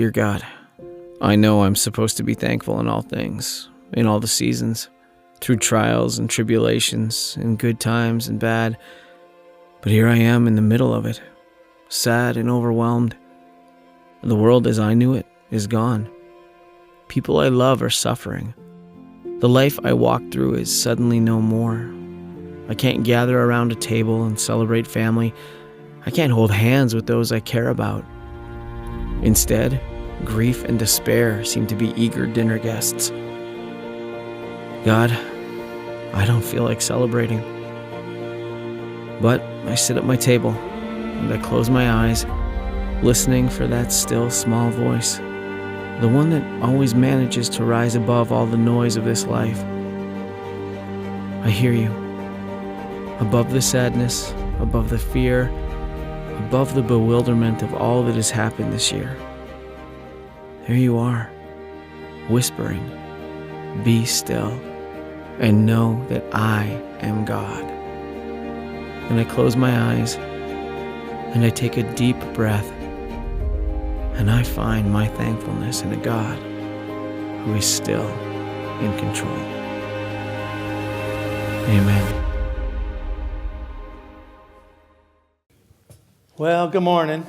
Dear God, I know I'm supposed to be thankful in all things, in all the seasons, through trials and tribulations, in good times and bad. But here I am in the middle of it, sad and overwhelmed. The world as I knew it is gone. People I love are suffering. The life I walked through is suddenly no more. I can't gather around a table and celebrate family. I can't hold hands with those I care about. Instead, grief and despair seem to be eager dinner guests. God, I don't feel like celebrating. But I sit at my table and I close my eyes, listening for that still small voice, the one that always manages to rise above all the noise of this life. I hear you. Above the sadness, above the fear, above the bewilderment of all that has happened this year. There you are, whispering, "Be still, and know that I am God." And I close my eyes, and I take a deep breath, and I find my thankfulness in a God who is still in control. Amen. Well, good morning.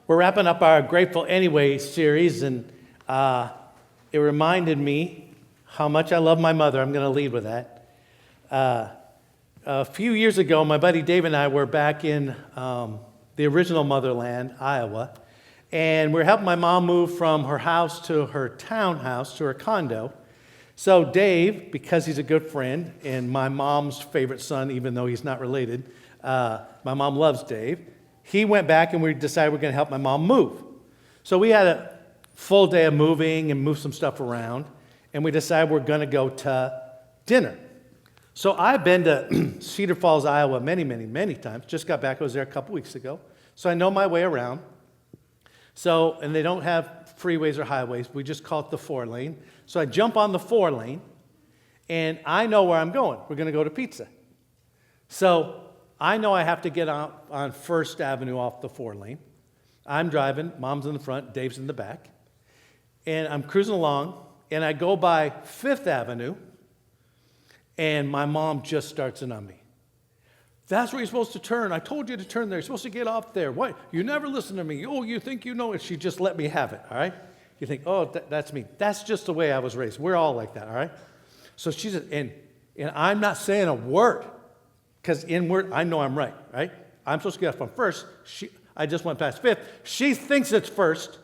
We're wrapping up our Grateful Anyway series, and it reminded me how much I love my mother. I'm going to lead with that. A few years ago, my buddy Dave and I were back in the original motherland, Iowa, and we're helping my mom move from her house to her townhouse to her condo. So Dave, because he's a good friend and my mom's favorite son, even though he's not related, my mom loves Dave. He went back and we decided we're going to help my mom move. So we had a full day of moving and move some stuff around, and we decided we're going to go to dinner. So I've been to Cedar Falls, Iowa many, many, many times. Just got back. I was there a couple weeks ago. So I know my way around. So, and they don't have freeways or highways. We just call it the 4-lane. So I jump on the 4-lane, and I know where I'm going. We're going to go to pizza. So I know I have to get on First Avenue off the 4-lane. I'm driving, Mom's in the front, Dave's in the back. And I'm cruising along, and I go by Fifth Avenue, and my mom just starts in on me. "That's where you're supposed to turn. I told you to turn there. You're supposed to get off there. What? You never listen to me. Oh, you think you know it." She just let me have it, all right? You think, oh, that's me. That's just the way I was raised. We're all like that, all right? So she's, and I'm not saying a word. Because inward, I know I'm right? I'm supposed to get off on First. I just went past Fifth. She thinks it's First.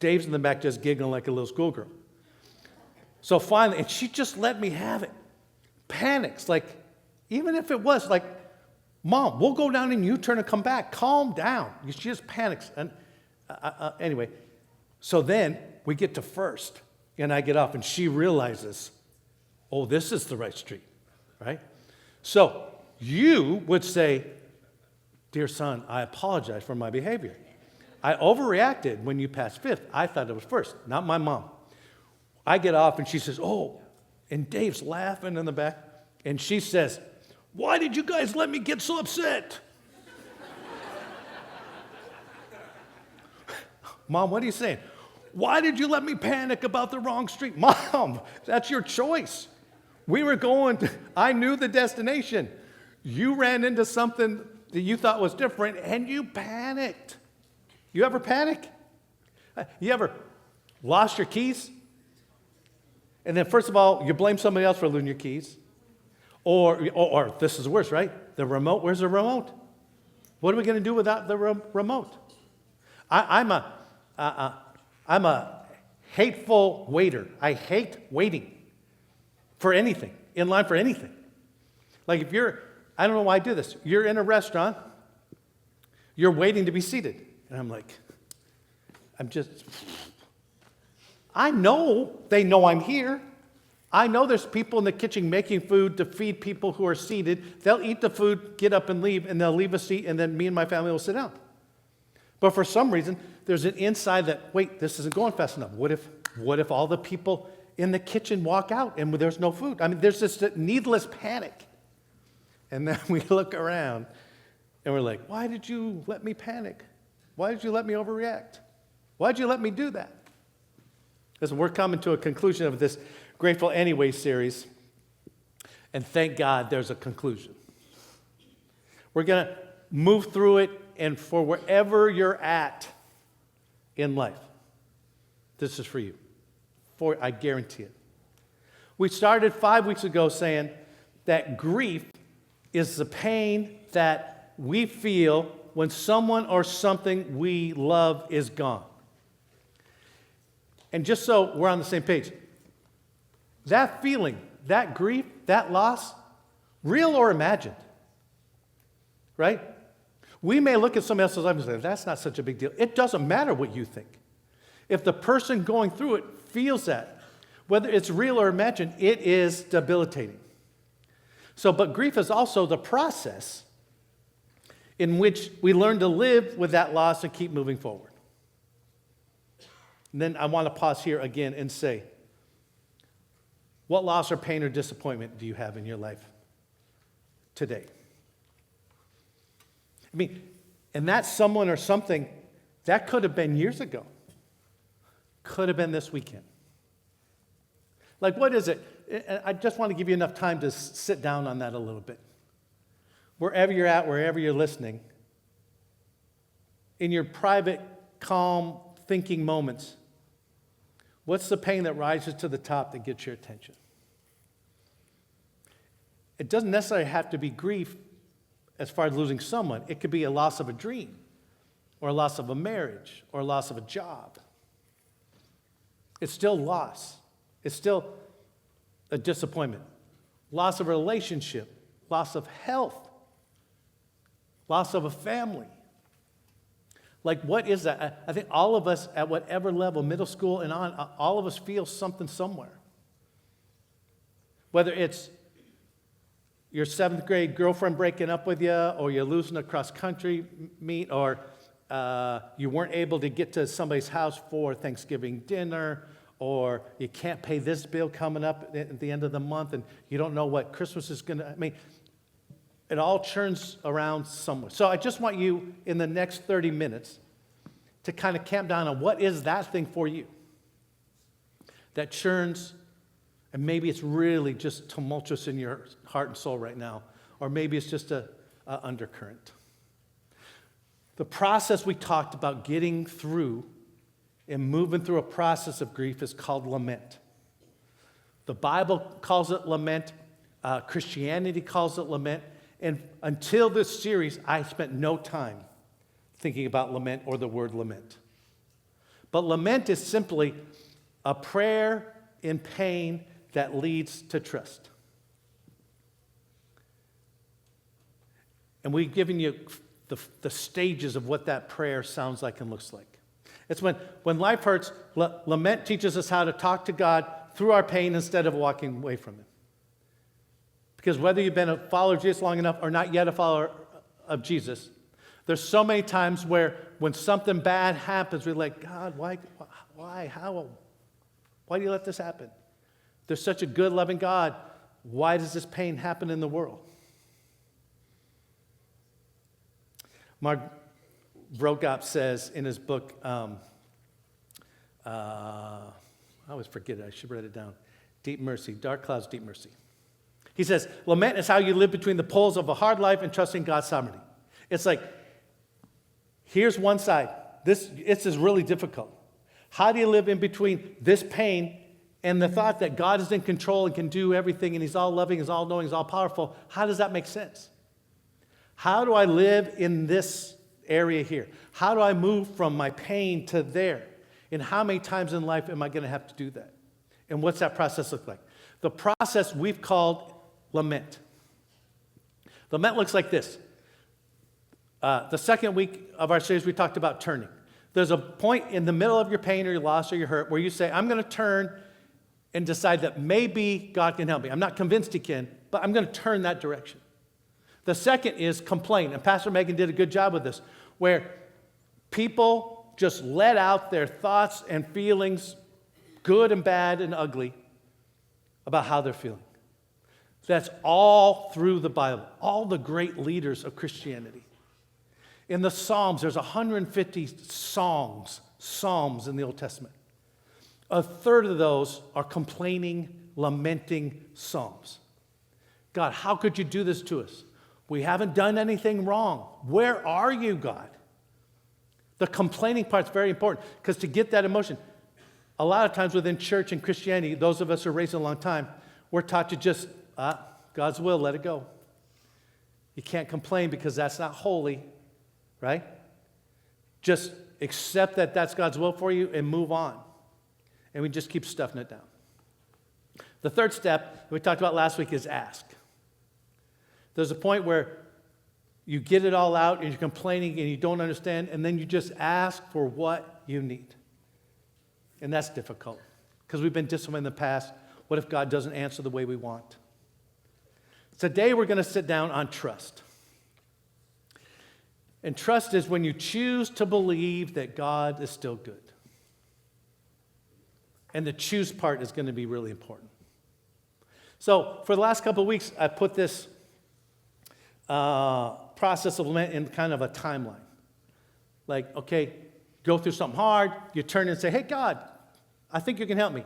Dave's in the back just giggling like a little schoolgirl. So finally, and she just let me have it. Panics, like, even if it was like, "Mom, we'll go down and U-turn and come back. Calm down." She just panics. And anyway, so then we get to First, and I get off, and she realizes, oh, this is the right street, right? So you would say, "Dear son, I apologize for my behavior. I overreacted when you passed Fifth. I thought it was First," not my mom. I get off and she says, "Oh," and Dave's laughing in the back, and she says, "Why did you guys let me get so upset?" "Mom, what are you saying?" "Why did you let me panic about the wrong street?" "Mom, that's your choice. We were going, I knew the destination. You ran into something that you thought was different, and you panicked." You ever panic? You ever lost your keys? And then first of all, you blame somebody else for losing your keys. Or this is worse, right? The remote, where's the remote? What are we going to do without the remote? I'm a hateful waiter. I hate waiting for anything, in line for anything. Like if I don't know why I do this. You're in a restaurant, you're waiting to be seated. And I'm like, I know they know I'm here. I know there's people in the kitchen making food to feed people who are seated. They'll eat the food, get up and leave, and they'll leave a seat, and then me and my family will sit down. But for some reason, there's an inside that, wait, this isn't going fast enough. What if all the people in the kitchen walk out and there's no food? I mean, there's this needless panic. And then we look around and we're like, why did you let me panic? Why did you let me overreact? Why'd you let me do that? Listen, we're coming to a conclusion of this Grateful Anyway series, and thank God there's a conclusion. We're going to move through it, and for wherever you're at in life, this is for you. I guarantee it. We started 5 weeks ago saying that grief is the pain that we feel when someone or something we love is gone. And just so we're on the same page, that feeling, that grief, that loss, real or imagined, right? We may look at somebody else's life and say, that's not such a big deal. It doesn't matter what you think. If the person going through it feels that, whether it's real or imagined, it is debilitating. So, but grief is also the process in which we learn to live with that loss and keep moving forward. And then I want to pause here again and say, what loss or pain or disappointment do you have in your life today? I mean, and that someone or something, that could have been years ago. Could have been this weekend. Like, what is it? I just want to give you enough time to sit down on that a little bit. Wherever you're at, wherever you're listening, in your private, calm, thinking moments, what's the pain that rises to the top that gets your attention? It doesn't necessarily have to be grief as far as losing someone. It could be a loss of a dream, or a loss of a marriage, or a loss of a job. It's still loss. It's still a disappointment. Loss of a relationship, loss of health, loss of a family. Like, what is that? I think all of us at whatever level, middle school and on, all of us feel something somewhere. Whether it's your 7th grade girlfriend breaking up with you, or you're losing a cross-country meet, or you weren't able to get to somebody's house for Thanksgiving dinner, or you can't pay this bill coming up at the end of the month, and you don't know what Christmas is going to, I mean, it all churns around somewhere. So I just want you, in the next 30 minutes, to kind of camp down on what is that thing for you that churns, and maybe it's really just tumultuous in your heart and soul right now, or maybe it's just a undercurrent. The process we talked about getting through and moving through a process of grief is called lament. The Bible calls it lament. Christianity calls it lament. And until this series, I spent no time thinking about lament or the word lament. But lament is simply a prayer in pain that leads to trust. And we've given you the stages of what that prayer sounds like and looks like. It's when life hurts, lament teaches us how to talk to God through our pain instead of walking away from it. Because whether you've been a follower of Jesus long enough or not yet a follower of Jesus, there's so many times where when something bad happens, we're like, God, why, how, why do you let this happen? There's such a good, loving God. Why does this pain happen in the world? Mark Vrogop says in his book, I always forget it, I should write it down, Deep Mercy, Dark Clouds, Deep Mercy. He says, lament is how you live between the poles of a hard life and trusting God's sovereignty. It's like, here's one side. This is really difficult. How do you live in between this pain and the thought that God is in control and can do everything and he's all loving, he's all knowing, he's all powerful? How does that make sense? How do I live in this area here? How do I move from my pain to there? And how many times in life am I going to have to do that? And what's that process look like? The process we've called lament. Lament looks like this. The second week of our series, we talked about turning. There's a point in the middle of your pain or your loss or your hurt where you say, I'm going to turn and decide that maybe God can help me. I'm not convinced he can, but I'm going to turn that direction. The second is complain, and Pastor Megan did a good job with this, where people just let out their thoughts and feelings, good and bad and ugly, about how they're feeling. That's all through the Bible, all the great leaders of Christianity. In the Psalms, there's 150 songs psalms in the Old Testament. A third of those are complaining, lamenting psalms. God, how could you do this to us? We haven't done anything wrong. Where are you, God? The complaining part's very important because to get that emotion, a lot of times within church and Christianity, those of us who are raised a long time, we're taught to just, God's will, let it go. You can't complain because that's not holy, right? Just accept that that's God's will for you and move on. And we just keep stuffing it down. The third step we talked about last week is ask. There's a point where you get it all out and you're complaining and you don't understand, and then you just ask for what you need. And that's difficult because we've been disciplined in the past. What if God doesn't answer the way we want? Today we're going to sit down on trust. And trust is when you choose to believe that God is still good. And the choose part is going to be really important. So for the last couple of weeks, I put this process of lament in kind of a timeline. Like, okay, go through something hard, you turn and say, hey, God, I think you can help me.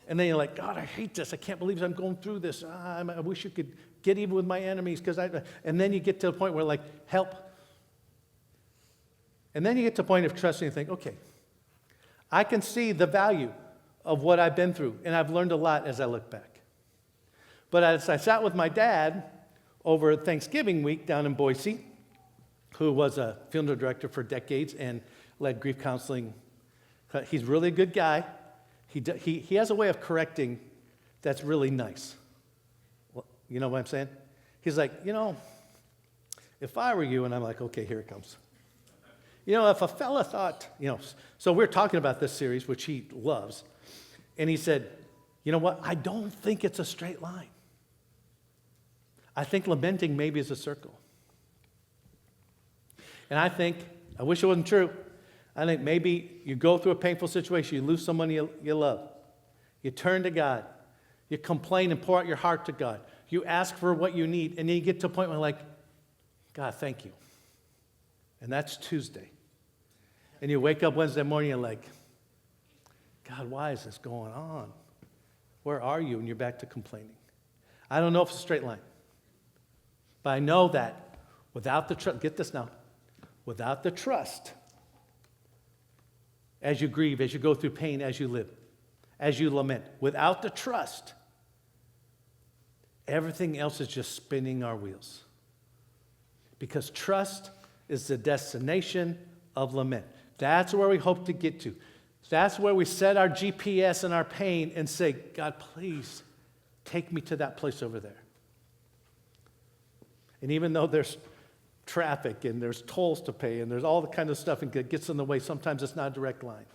And then you're like, God, I hate this. I can't believe I'm going through this. I wish you could get even with my enemies. And then you get to a point where like, help. And then you get to a point of trusting and think, okay, I can see the value of what I've been through. And I've learned a lot as I look back. But as I sat with my dad over Thanksgiving week down in Boise, who was a funeral director for decades and led grief counseling. He's really a good guy. He has a way of correcting that's really nice. You know what I'm saying? He's like, if I were you, and I'm like, okay, here it comes. If a fella thought, so we're talking about this series, which he loves, and he said, you know what? I don't think it's a straight line. I think lamenting maybe is a circle. And I wish it wasn't true. I think maybe you go through a painful situation, you lose someone you love. You turn to God. You complain and pour out your heart to God. You ask for what you need, and then you get to a point where you're like, God, thank you. And that's Tuesday. And you wake up Wednesday morning and you're like, God, why is this going on? Where are you? And you're back to complaining. I don't know if it's a straight line. But I know that without the trust, get this now, without the trust, as you grieve, as you go through pain, as you live, as you lament, without the trust, everything else is just spinning our wheels. Because trust is the destination of lament. That's where we hope to get to. That's where we set our GPS in our pain and say, God, please take me to that place over there. And even though there's traffic and there's tolls to pay and there's all the kind of stuff and it gets in the way, sometimes it's not a direct line.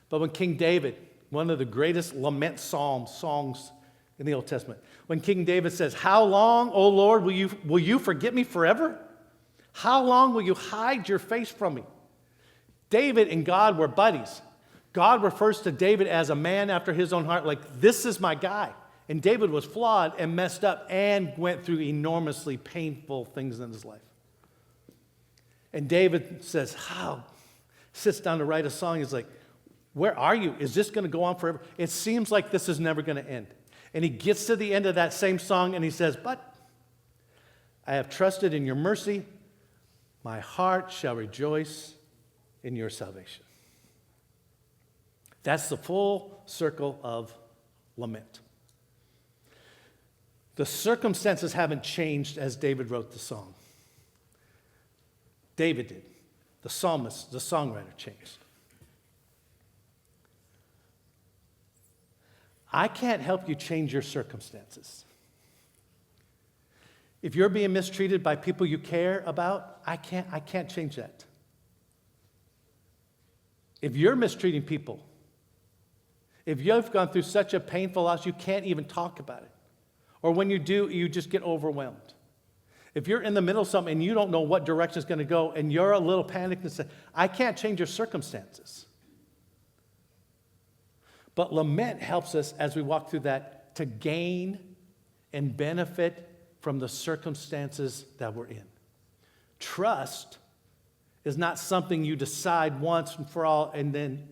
But when King David, one of the greatest lament songs in the Old Testament, when King David says, how long, O Lord, will you forget me forever? How long will you hide your face from me? David and God were buddies. God refers to David as a man after his own heart, like, this is my guy. And David was flawed and messed up and went through enormously painful things in his life. And David says, sits down to write a song. He's like, where are you? Is this going to go on forever? It seems like this is never going to end. And he gets to the end of that same song and he says, but I have trusted in your mercy. My heart shall rejoice in your salvation. That's the full circle of lament. The circumstances haven't changed as David wrote the song. David did. The psalmist, the songwriter changed. I can't help you change your circumstances. If you're being mistreated by people you care about, I can't change that. If you're mistreating people, if you've gone through such a painful loss, you can't even talk about it. Or when you do, you just get overwhelmed. If you're in the middle of something and you don't know what direction it's going to go and you're a little panicked and say, I can't change your circumstances. But lament helps us as we walk through that to gain and benefit from the circumstances that we're in. Trust is not something you decide once and for all and then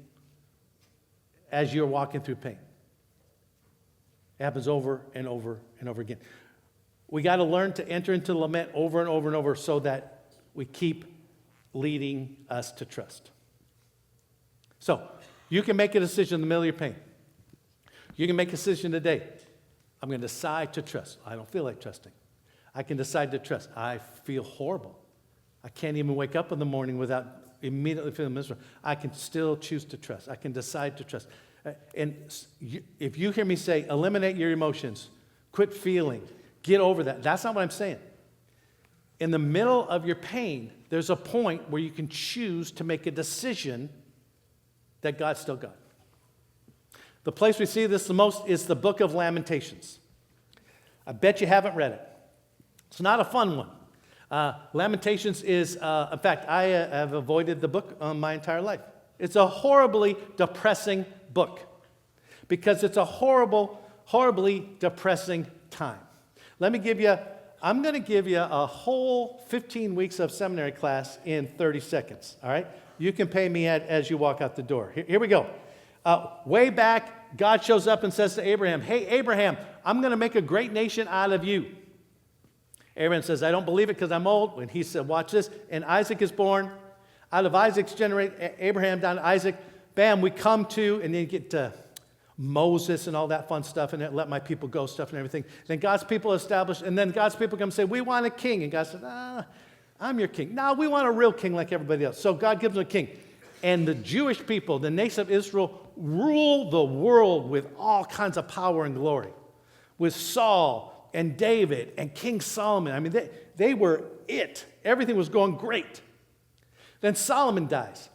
as you're walking through pain. It happens over and over and over again. We got to learn to enter into lament over and over and over so that we keep leading us to trust. So, you can make a decision in the middle of your pain. You can make a decision today. I'm going to decide to trust. I don't feel like trusting. I can decide to trust. I feel horrible. I can't even wake up in the morning without immediately feeling miserable. I can still choose to trust. I can decide to trust. And if you hear me say, eliminate your emotions, quit feeling, get over that, that's not what I'm saying. In the middle of your pain, there's a point where you can choose to make a decision that God's still God. The place we see this the most is the book of Lamentations. I bet you haven't read it. It's not a fun one. Lamentations is, in fact, I have avoided the book my entire life. It's a horribly depressing book because it's a horribly depressing time. I'm going to give you a whole 15 weeks of seminary class in 30 seconds, all right? You can pay me as you walk out the door. Here we go. Way back, God shows up and says to Abraham, hey, Abraham, I'm going to make a great nation out of you. Abraham says, I don't believe it because I'm old. And he said, watch this. And Isaac is born. Out of Isaac's generate Abraham down to Isaac. Bam, we come to, and then you get to Moses and all that fun stuff, and let my people go stuff and everything. Then God's people established, and then God's people come and say, we want a king. And God said, I'm your king. No, we want a real king like everybody else. So God gives them a king. And the Jewish people, the nation of Israel, rule the world with all kinds of power and glory. With Saul and David and King Solomon. I mean, they were it. Everything was going great. Then Solomon dies.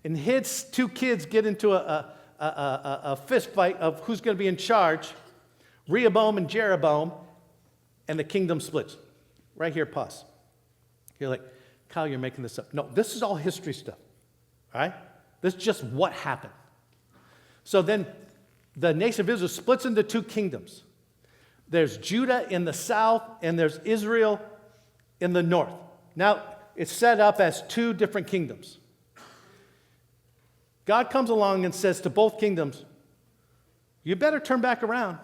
And his two kids get into a fist fight of who's going to be in charge. Rehoboam and Jeroboam. And the kingdom splits. Right here, pause. You're like, Kyle, you're making this up. No, this is all history stuff. All right? This is just what happened. So then the nation of Israel splits into two kingdoms. There's Judah in the south, and there's Israel in the north. Now, it's set up as two different kingdoms. God comes along and says to both kingdoms, you better turn back around.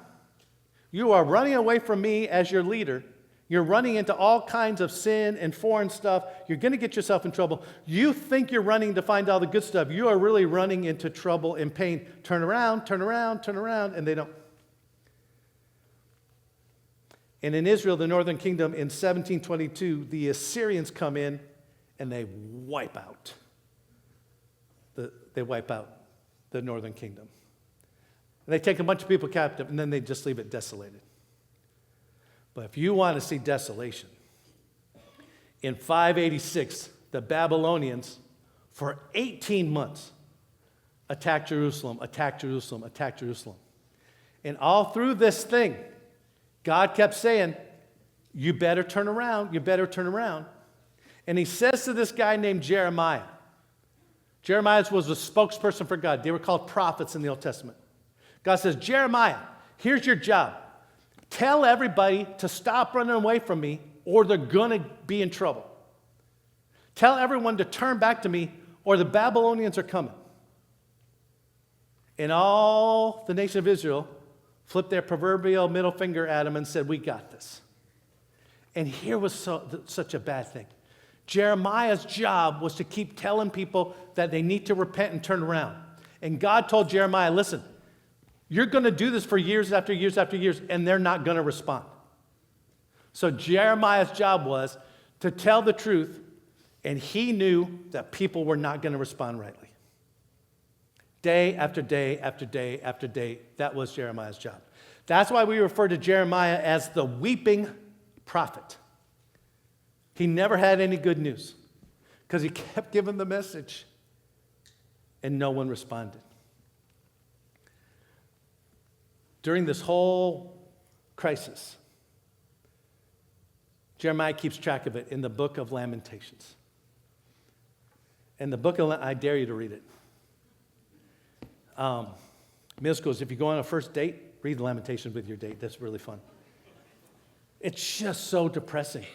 You are running away from me as your leader. You're running into all kinds of sin and foreign stuff. You're going to get yourself in trouble. You think you're running to find all the good stuff. You are really running into trouble and pain. Turn around, turn around, turn around, and they don't. And in Israel, the northern kingdom, in 1722, the Assyrians come in and they wipe out. They wipe out the northern kingdom. And they take a bunch of people captive, and then they just leave it desolated. But if you want to see desolation, in 586, the Babylonians, for 18 months, attacked Jerusalem, attacked Jerusalem, attacked Jerusalem. And all through this thing, God kept saying, you better turn around, you better turn around. And he says to this guy named Jeremiah, Jeremiah was the spokesperson for God. They were called prophets in the Old Testament. God says, Jeremiah, here's your job. Tell everybody to stop running away from me or they're going to be in trouble. Tell everyone to turn back to me or the Babylonians are coming. And all the nation of Israel flipped their proverbial middle finger at him and said, we got this. And here was such a bad thing. Jeremiah's job was to keep telling people that they need to repent and turn around. And God told Jeremiah, listen, you're going to do this for years after years after years, and they're not going to respond. So Jeremiah's job was to tell the truth, and he knew that people were not going to respond rightly. Day after day after day after day, that was Jeremiah's job. That's why we refer to Jeremiah as the weeping prophet. He never had any good news because he kept giving the message and no one responded. During this whole crisis, Jeremiah keeps track of it in the book of Lamentations. And the book of I dare you to read it. Middle schools, if you go on a first date, read the Lamentations with your date. That's really fun. It's just so depressing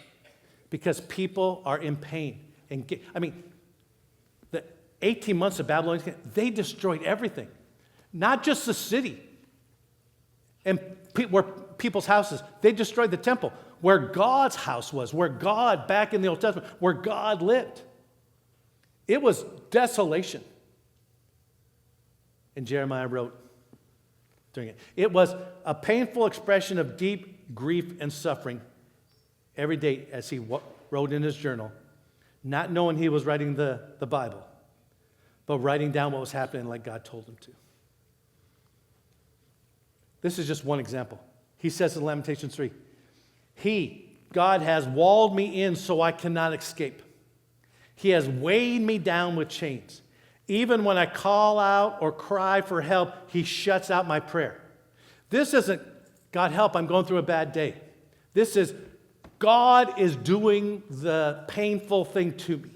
because people are in pain. the 18 months of Babylon, they destroyed everything. Not just the city and where people's houses. They destroyed the temple, where God's house was, where God, back in the Old Testament, where God lived. It was desolation. And Jeremiah wrote during it. It was a painful expression of deep grief and suffering every day as he wrote in his journal, not knowing he was writing the Bible, but writing down what was happening like God told him to. This is just one example. He says in Lamentations 3, God has walled me in so I cannot escape. He has weighed me down with chains. Even when I call out or cry for help, he shuts out my prayer. This isn't, God help, I'm going through a bad day. This is, God is doing the painful thing to me.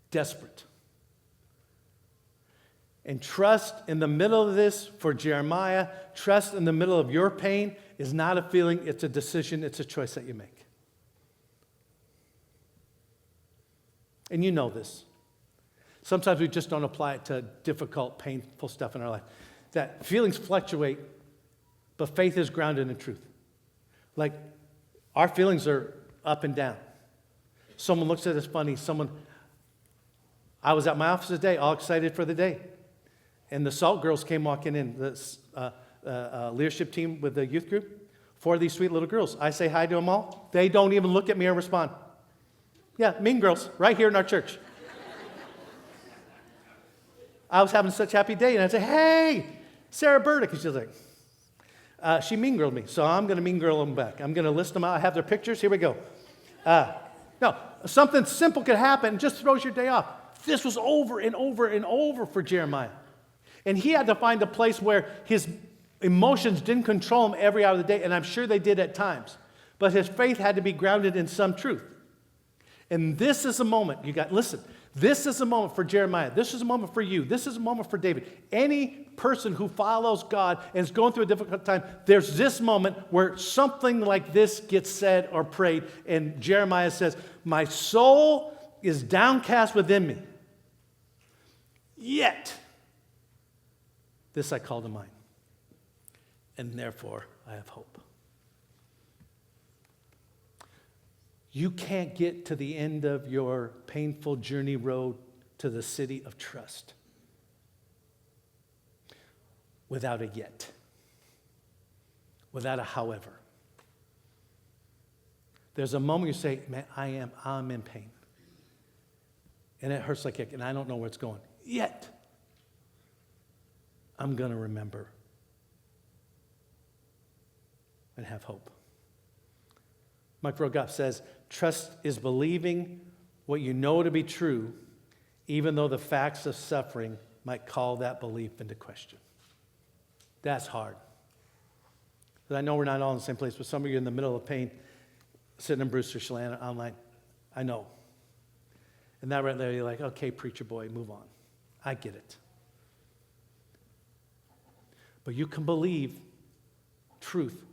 Desperate. And trust in the middle of this for Jeremiah, trust in the middle of your pain is not a feeling, it's a decision, it's a choice that you make. And you know this. Sometimes we just don't apply it to difficult, painful stuff in our life. That feelings fluctuate, but faith is grounded in truth. Like, our feelings are up and down. Someone looks at us funny. I was at my office today, all excited for the day. And the SALT girls came walking in, the leadership team with the youth group. 4 of these sweet little girls. I say hi to them all. They don't even look at me or respond. Yeah, mean girls, right here in our church. I was having such a happy day, and I'd say, hey, Sarah Burdick. And she's like, she mean girled me, so I'm going to mean girl them back. I'm going to list them out. I have their pictures. Here we go. No, something simple could happen and just throws your day off. This was over and over and over for Jeremiah. And he had to find a place where his emotions didn't control him every hour of the day, and I'm sure they did at times. But his faith had to be grounded in some truth. And this is a moment, listen, this is a moment for Jeremiah. This is a moment for you. This is a moment for David. Any person who follows God and is going through a difficult time, there's this moment where something like this gets said or prayed. And Jeremiah says, my soul is downcast within me. Yet, this I call to mind. And therefore, I have hope. You can't get to the end of your painful journey road to the city of trust without a yet, without a however. There's a moment you say, man, I'm in pain. And it hurts like heck, and I don't know where it's going. Yet, I'm going to remember and have hope. Mike Rogoff says, trust is believing what you know to be true, even though the facts of suffering might call that belief into question. That's hard. But I know we're not all in the same place, but some of you are in the middle of pain, sitting in Brewster, Chelan, online. I know. And that right there, you're like, okay, preacher boy, move on. I get it. But you can believe truth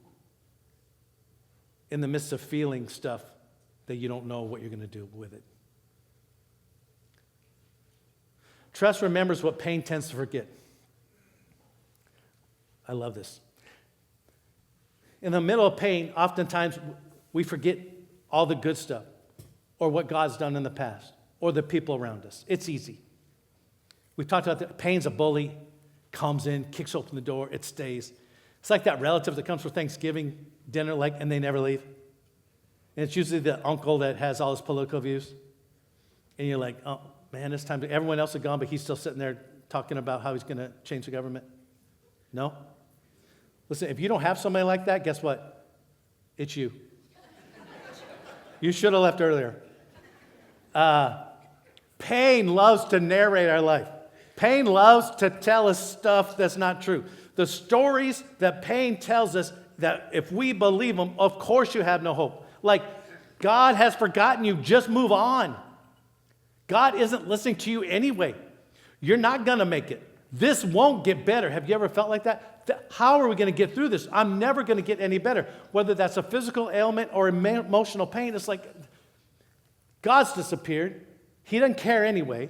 in the midst of feeling stuff that you don't know what you're going to do with it. Trust remembers what pain tends to forget. I love this. In the middle of pain, oftentimes we forget all the good stuff or what God's done in the past or the people around us. It's easy. We've talked about that. Pain's a bully, comes in, kicks open the door, it stays. It's like that relative that comes for Thanksgiving dinner, and they never leave. And it's usually the uncle that has all his political views. And you're like, oh, man, it's time to... Everyone else is gone, but he's still sitting there talking about how he's going to change the government. No? Listen, if you don't have somebody like that, guess what? It's you. You should have left earlier. Pain loves to narrate our life. Pain loves to tell us stuff that's not true. The stories that pain tells us, that if we believe them, of course you have no hope. Like, God has forgotten you, just move on. God isn't listening to you anyway. You're not going to make it. This won't get better. Have you ever felt like that? How are we going to get through this? I'm never going to get any better. Whether that's a physical ailment or emotional pain, it's like God's disappeared. He doesn't care anyway.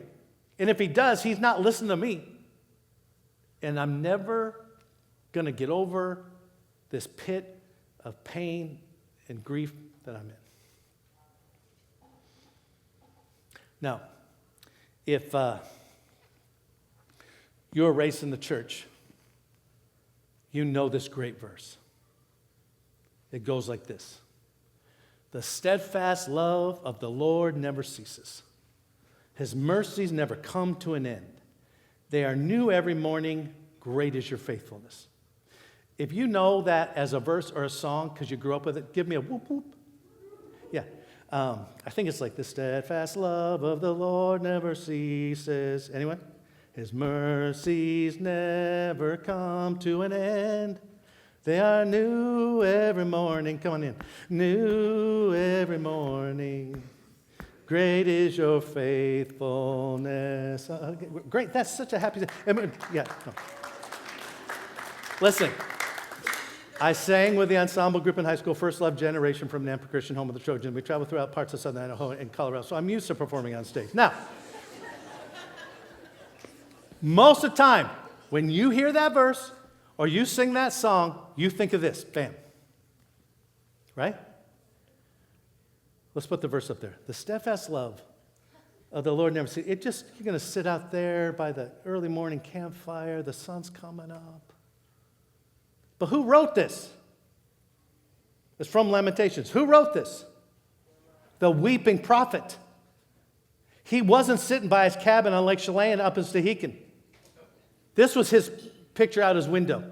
And if he does, he's not listening to me. And I'm never going to get over this pit of pain and grief that I'm in. Now, if you're raised in the church, you know this great verse. It goes like this. The steadfast love of the Lord never ceases. His mercies never come to an end. They are new every morning. Great is your faithfulness. If you know that as a verse or a song because you grew up with it, give me a whoop whoop. Yeah. I think it's like the steadfast love of the Lord never ceases. Anyone? His mercies never come to an end. They are new every morning. Come on in. New every morning. Great is your faithfulness. Great. That's such a happy. Yeah. No. Listen. I sang with the ensemble group in high school, First Love Generation from Nampa Christian Home of the Trojans. We traveled throughout parts of Southern Idaho and Colorado, so I'm used to performing on stage. Now, most of the time, when you hear that verse or you sing that song, you think of this, bam. Right? Let's put the verse up there. The steadfast love of the Lord never ceases. You're going to sit out there by the early morning campfire, the sun's coming up. But who wrote this? It's from Lamentations. Who wrote this? The weeping prophet. He wasn't sitting by his cabin on Lake Chelan up in Stehekin. This was his picture out his window.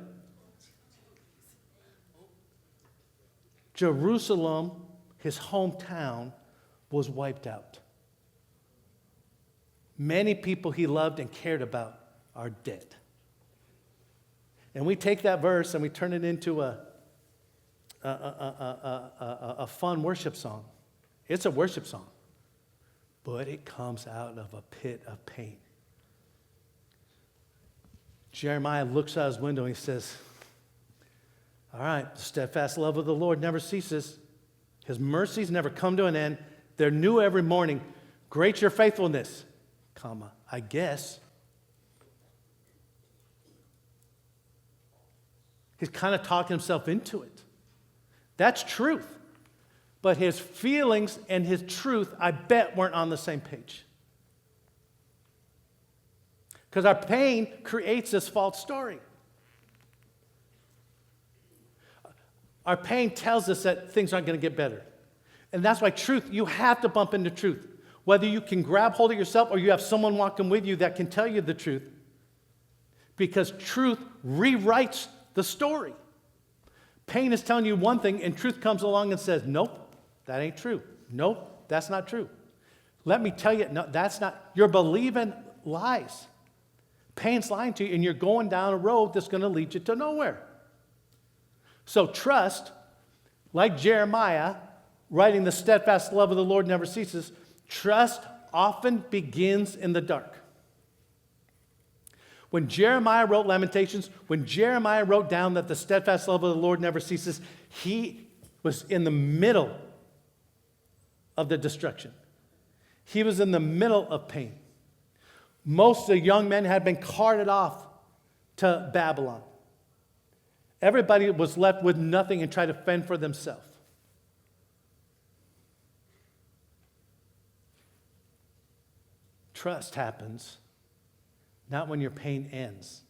Jerusalem, his hometown, was wiped out. Many people he loved and cared about are dead. And we take that verse and we turn it into a fun worship song. It's a worship song, but it comes out of a pit of pain. Jeremiah looks out his window and he says, all right, the steadfast love of the Lord never ceases. His mercies never come to an end. They're new every morning. Great your faithfulness, comma, I guess. He's kind of talking himself into it. That's truth. But his feelings and his truth, I bet, weren't on the same page. Because our pain creates this false story. Our pain tells us that things aren't going to get better. And that's why truth, you have to bump into truth. Whether you can grab hold of yourself or you have someone walking with you that can tell you the truth. Because truth rewrites the story. Pain is telling you one thing, and truth comes along and says, nope, that ain't true. Nope, that's not true. Let me tell you, no, that's not. You're believing lies. Pain's lying to you, and you're going down a road that's going to lead you to nowhere. So trust, like Jeremiah, writing the steadfast love of the Lord never ceases, trust often begins in the dark. When Jeremiah wrote Lamentations, when Jeremiah wrote down that the steadfast love of the Lord never ceases, he was in the middle of the destruction. He was in the middle of pain. Most of the young men had been carted off to Babylon. Everybody was left with nothing and tried to fend for themselves. Trust happens not when your pain ends,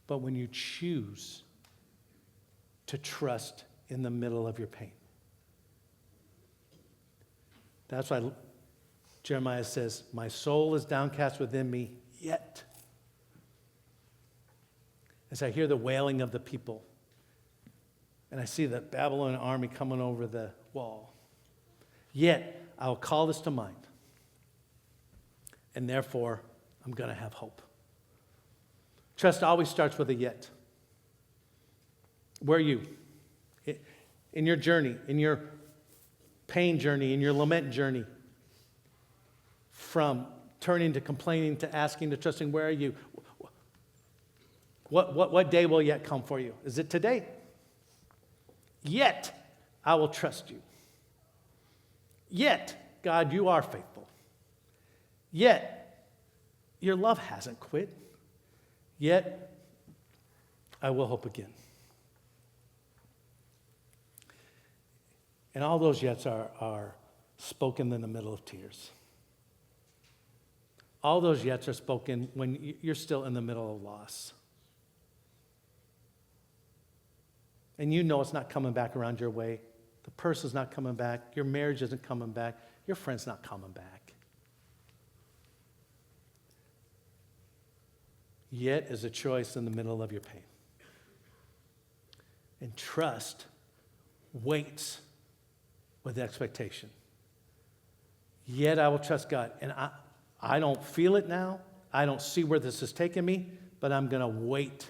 but when you choose to trust in the middle of your pain. That's why Jeremiah says, my soul is downcast within me, yet. As I hear the wailing of the people, and I see the Babylonian army coming over the wall, yet I will call this to mind, and therefore I'm going to have hope. Trust always starts with a yet. Where are you? In your journey, in your pain journey, in your lament journey, from turning to complaining to asking to trusting, where are you? What day will yet come for you? Is it today? Yet I will trust you. Yet, God, you are faithful. Yet, your love hasn't quit. Yet, I will hope again. And all those yets are spoken in the middle of tears. All those yets are spoken when you're still in the middle of loss. And you know it's not coming back around your way. The person's not coming back. Your marriage isn't coming back. Your friend's not coming back. Yet is a choice in the middle of your pain. And trust waits with expectation. Yet I will trust God. And I don't feel it now. I don't see where this is taking me, but I'm going to wait.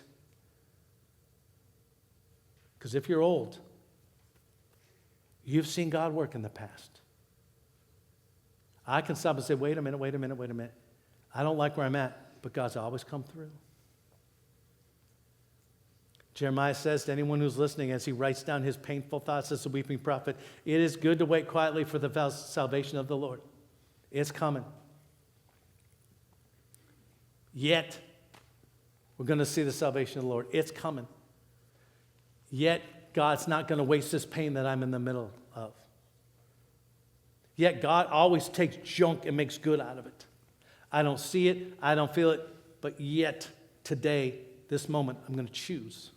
Because if you're old, you've seen God work in the past. I can stop and say, wait a minute. I don't like where I'm at, but God's always come through. Jeremiah says to anyone who's listening as he writes down his painful thoughts as a weeping prophet, it is good to wait quietly for the salvation of the Lord. It's coming. Yet, we're going to see the salvation of the Lord. It's coming. Yet, God's not going to waste this pain that I'm in the middle of. Yet, God always takes junk and makes good out of it. I don't see it, I don't feel it, but yet, today, this moment, I'm going to choose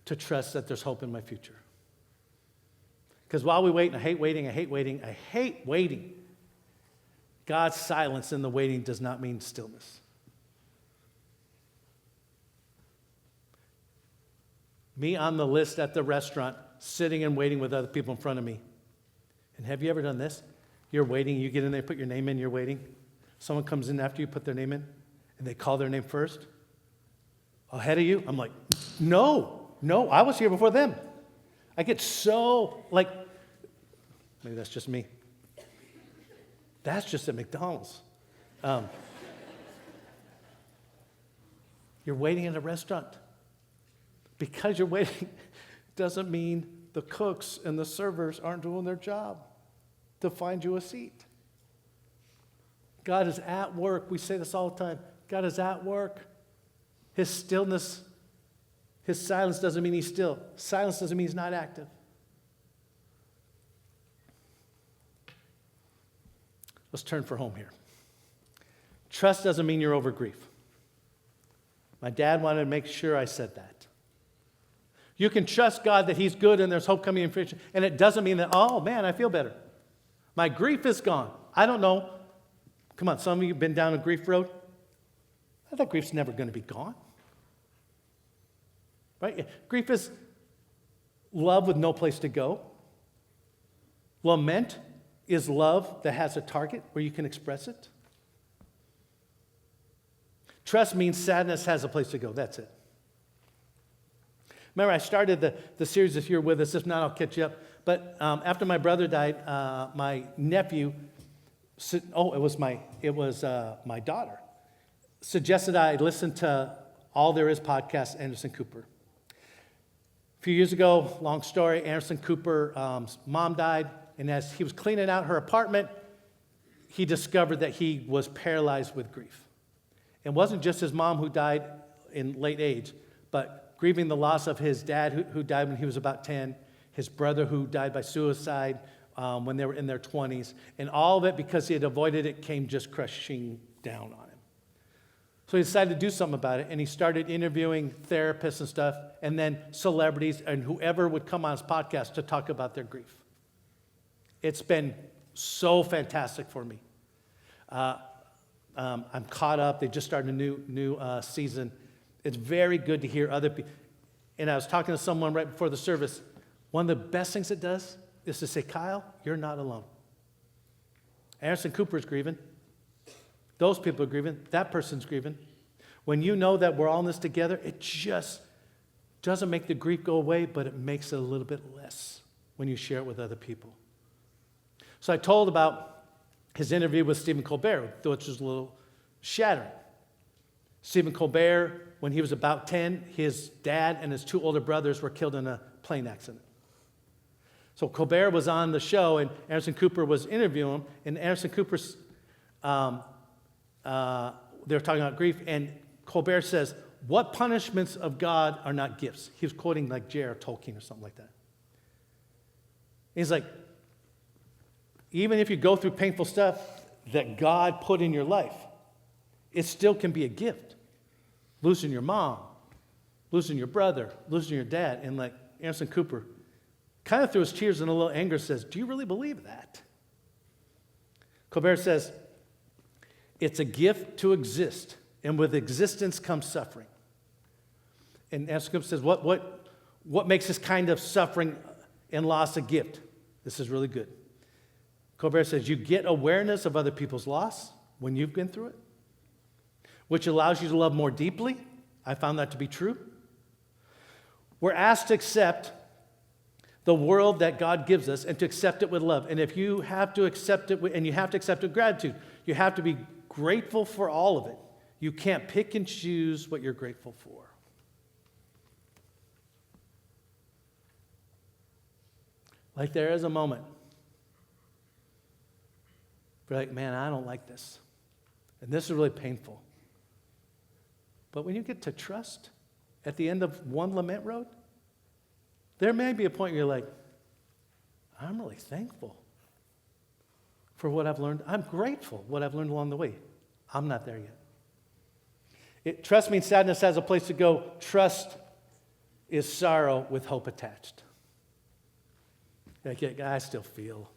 to trust that there's hope in my future. Because while we wait, and I hate waiting, God's silence in the waiting does not mean stillness. Me on the list at the restaurant, sitting and waiting with other people in front of me. And have you ever done this? You're waiting, you get in there, put your name in, you're waiting. Someone comes in after you put their name in, and they call their name first. Ahead of you, I'm like, no, I was here before them. I get so, maybe that's just me. That's just at McDonald's. You're waiting at a restaurant. Because you're waiting doesn't mean the cooks and the servers aren't doing their job to find you a seat. God is at work. We say this all the time. God is at work. His stillness, his silence doesn't mean he's still. Silence doesn't mean he's not active. Let's turn for home here. Trust doesn't mean you're over grief. My dad wanted to make sure I said that. You can trust God that he's good and there's hope coming in future. And it doesn't mean that, oh man, I feel better. My grief is gone. I don't know. Come on, some of you have been down a grief road. That grief's never going to be gone. Right? Grief is love with no place to go. Lament is love that has a target where you can express it. Trust means sadness has a place to go. That's it. Remember, I started the series this year with us. If not, I'll catch you up. But after my brother died, my nephew, it was my daughter, suggested I listen to All There Is podcast, Anderson Cooper. A few years ago, long story, Anderson Cooper's mom died, and as he was cleaning out her apartment, he discovered that he was paralyzed with grief. It wasn't just his mom who died in late age, but grieving the loss of his dad who died when he was about 10, his brother who died by suicide when they were in their 20s, and all of it because he had avoided it came just crushing down on him. So he decided to do something about it, and he started interviewing therapists and stuff, and then celebrities and whoever would come on his podcast to talk about their grief. It's been so fantastic for me. I'm caught up. They just started a new season. It's very good to hear other people. And I was talking to someone right before the service. One of the best things it does is to say, Kyle, you're not alone. Anderson Cooper's grieving. Those people are grieving. That person's grieving. When you know that we're all in this together, it just doesn't make the grief go away, but it makes it a little bit less when you share it with other people. So I told about his interview with Stephen Colbert, which was a little shattering. Stephen Colbert, when he was about 10, his dad and his 2 older brothers were killed in a plane accident. So Colbert was on the show, and Anderson Cooper was interviewing him, and Anderson Cooper's, they were talking about grief, and Colbert says, "What punishments of God are not gifts?" He was quoting like J.R. Tolkien or something like that. He's like, even if you go through painful stuff that God put in your life, it still can be a gift. Losing your mom, losing your brother, losing your dad. And like Anderson Cooper, kind of through his tears and a little anger, says, "Do you really believe that?" Colbert says, "It's a gift to exist, and with existence comes suffering." And Anderson Cooper says, what makes this kind of suffering and loss a gift? This is really good. Colbert says, "You get awareness of other people's loss when you've been through it, which allows you to love more deeply." I found that to be true. We're asked to accept the world that God gives us and to accept it with love. And if you have to accept it, and you have to accept it with gratitude, you have to be grateful for all of it. You can't pick and choose what you're grateful for. Like there is a moment. You're like, "Man, I don't like this. And this is really painful." But when you get to trust at the end of one lament road, there may be a point where you're like, "I'm really thankful for what I've learned. I'm grateful what I've learned along the way." I'm not there yet. Trust means sadness has a place to go. Trust is sorrow with hope attached. Like, "I still feel.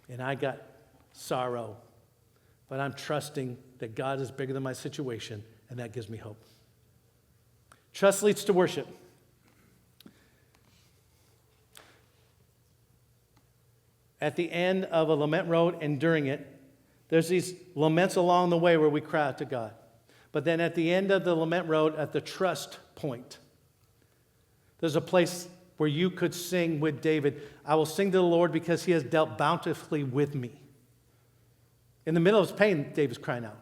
And I got sorrow. But I'm trusting that God is bigger than my situation, and that gives me hope." Trust leads to worship. At the end of a lament road and during it, there's these laments along the way where we cry out to God. But then at the end of the lament road, at the trust point, there's a place where you could sing with David, "I will sing to the Lord because he has dealt bountifully with me." In the middle of his pain, David's crying out.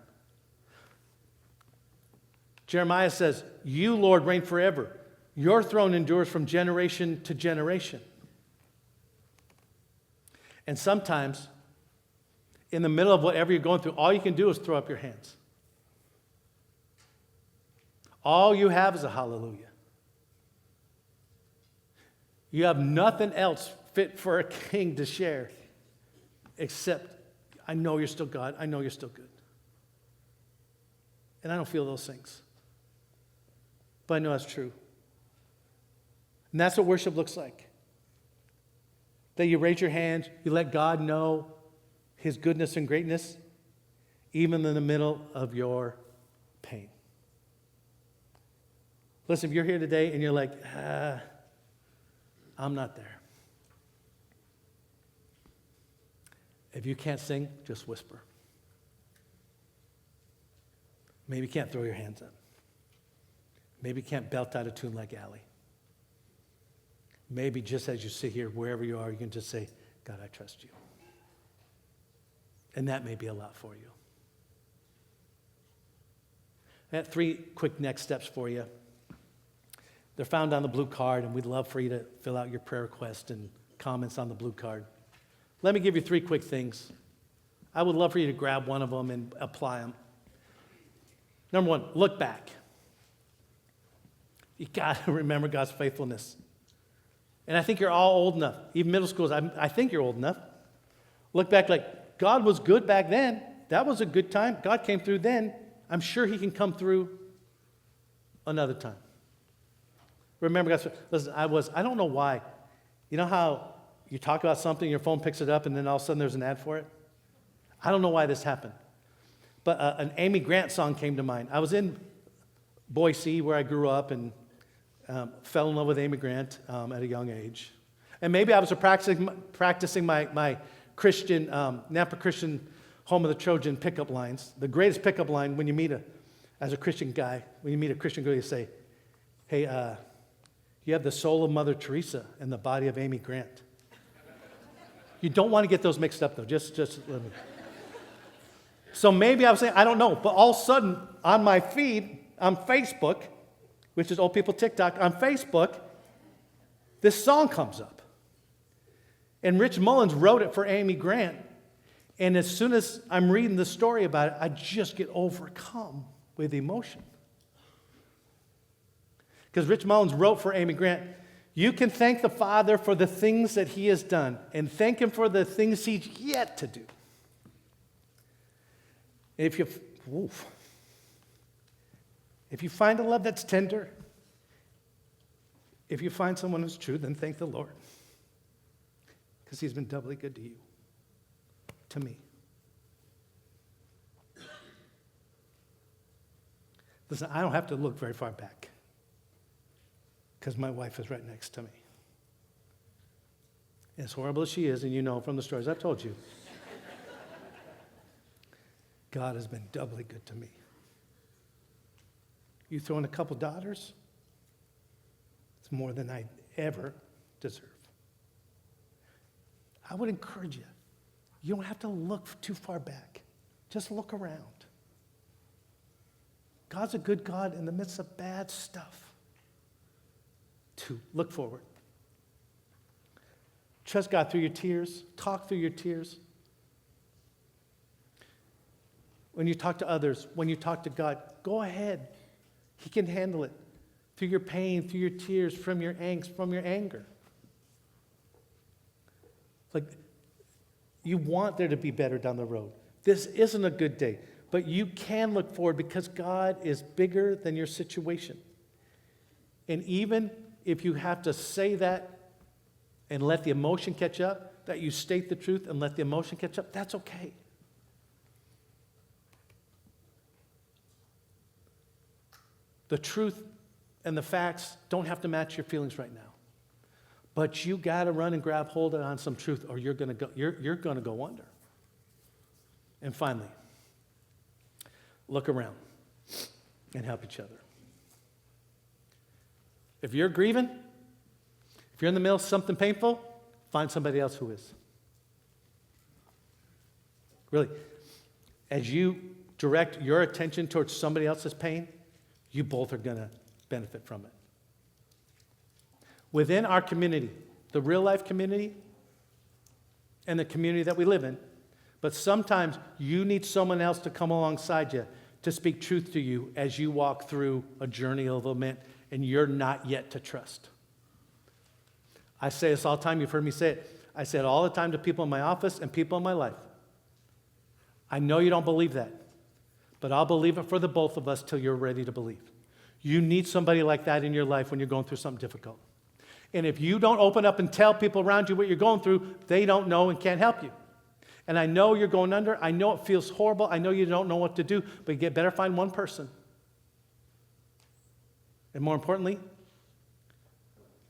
Jeremiah says, "You, Lord, reign forever. Your throne endures from generation to generation." And sometimes, in the middle of whatever you're going through, all you can do is throw up your hands. All you have is a hallelujah. You have nothing else fit for a king to share except, "I know you're still God. I know you're still good." And I don't feel those things. But I know that's true. And that's what worship looks like. That you raise your hands, you let God know his goodness and greatness, even in the middle of your pain. Listen, if you're here today and you're like, "I'm not there." If you can't sing, just whisper. Maybe you can't throw your hands up. Maybe you can't belt out a tune like Allie. Maybe just as you sit here, wherever you are, you can just say, "God, I trust you." And that may be a lot for you. I have 3 quick next steps for you. They're found on the blue card, and we'd love for you to fill out your prayer request and comments on the blue card. Let me give you 3 quick things. I would love for you to grab one of them and apply them. Number 1, look back. You got to remember God's faithfulness. And I think you're all old enough, even middle schoolers, I think you're old enough. Look back like, God was good back then. That was a good time. God came through then. I'm sure he can come through another time. Remember, guys, listen, I don't know why. You know how you talk about something, your phone picks it up, and then all of a sudden there's an ad for it? I don't know why this happened. But an Amy Grant song came to mind. I was in Boise, where I grew up, and fell in love with Amy Grant at a young age. And maybe I was practicing my Christian, Napa Christian Home of the Trojan pickup lines. The greatest pickup line when you meet as a Christian guy, when you meet a Christian girl, you say, "Hey, you have the soul of Mother Teresa and the body of Amy Grant." You don't want to get those mixed up, though. Just let me. So maybe I was saying, I don't know, but all of a sudden on my feed, on Facebook, which is old people TikTok, on Facebook, this song comes up. And Rich Mullins wrote it for Amy Grant. And as soon as I'm reading the story about it, I just get overcome with emotion. Because Rich Mullins wrote for Amy Grant, you can thank the Father for the things that he has done and thank him for the things he's yet to do. If you find a love that's tender, if you find someone who's true, then thank the Lord. Because he's been doubly good to you, to me. Listen, I don't have to look very far back because my wife is right next to me. As horrible as she is, and you know from the stories I've told you, God has been doubly good to me. You throw in a couple daughters, it's more than I ever deserve. I would encourage you, you don't have to look too far back. Just look around. God's a good God in the midst of bad stuff. To look forward. Trust God through your tears. Talk through your tears. When you talk to others, when you talk to God, go ahead. He can handle it. Through your pain, through your tears, from your angst, from your anger. Like, you want there to be better down the road. This isn't a good day, but you can look forward because God is bigger than your situation. And even if you have to say that and let the emotion catch up, that you state the truth and let the emotion catch up, that's okay. The truth and the facts don't have to match your feelings right now. But you got to run and grab hold on some truth or you're going to go under. And finally, look around and help each other. If you're grieving, if you're in the middle of something painful, find somebody else who is. Really, as you direct your attention towards somebody else's pain, you both are going to benefit from it. Within our community, the real life community and the community that we live in, but sometimes you need someone else to come alongside you to speak truth to you as you walk through a journey of lament and you're not yet to trust. I say this all the time. You've heard me say it. I say it all the time to people in my office and people in my life. I know you don't believe that, but I'll believe it for the both of us till you're ready to believe. You need somebody like that in your life when you're going through something difficult. And if you don't open up and tell people around you what you're going through, they don't know and can't help you. And I know you're going under. I know it feels horrible. I know you don't know what to do, but you better find one person. And more importantly,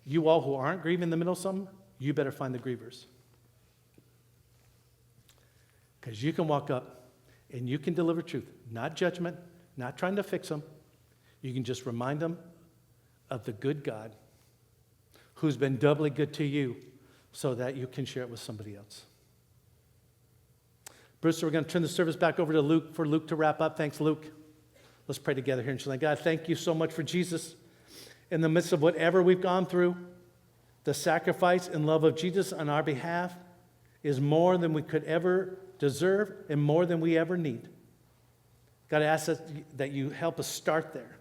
you all who aren't grieving in the middle of something, you better find the grievers. Because you can walk up and you can deliver truth, not judgment, not trying to fix them. You can just remind them of the good God who's been doubly good to you so that you can share it with somebody else. Bruce, we're going to turn the service back over to Luke for Luke to wrap up. Thanks, Luke. Let's pray together here in Chelan. God, thank you so much for Jesus. In the midst of whatever we've gone through, the sacrifice and love of Jesus on our behalf is more than we could ever deserve and more than we ever need. God, I ask that you help us start there,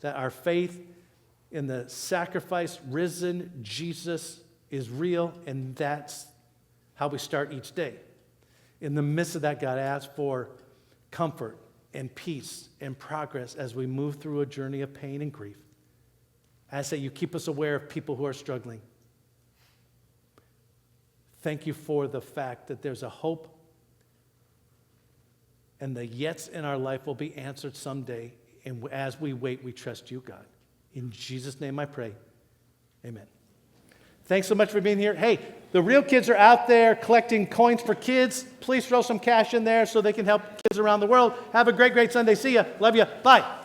that our faith in the sacrifice, risen Jesus is real, and that's how we start each day. In the midst of that, God, I ask for comfort and peace and progress as we move through a journey of pain and grief. I ask that you keep us aware of people who are struggling. Thank you for the fact that there's a hope and the yets in our life will be answered someday. And as we wait, we trust you, God. In Jesus' name I pray. Amen. Thanks so much for being here. Hey, the real kids are out there collecting coins for kids. Please throw some cash in there so they can help kids around the world. Have a great, great Sunday. See ya. Love you. Bye.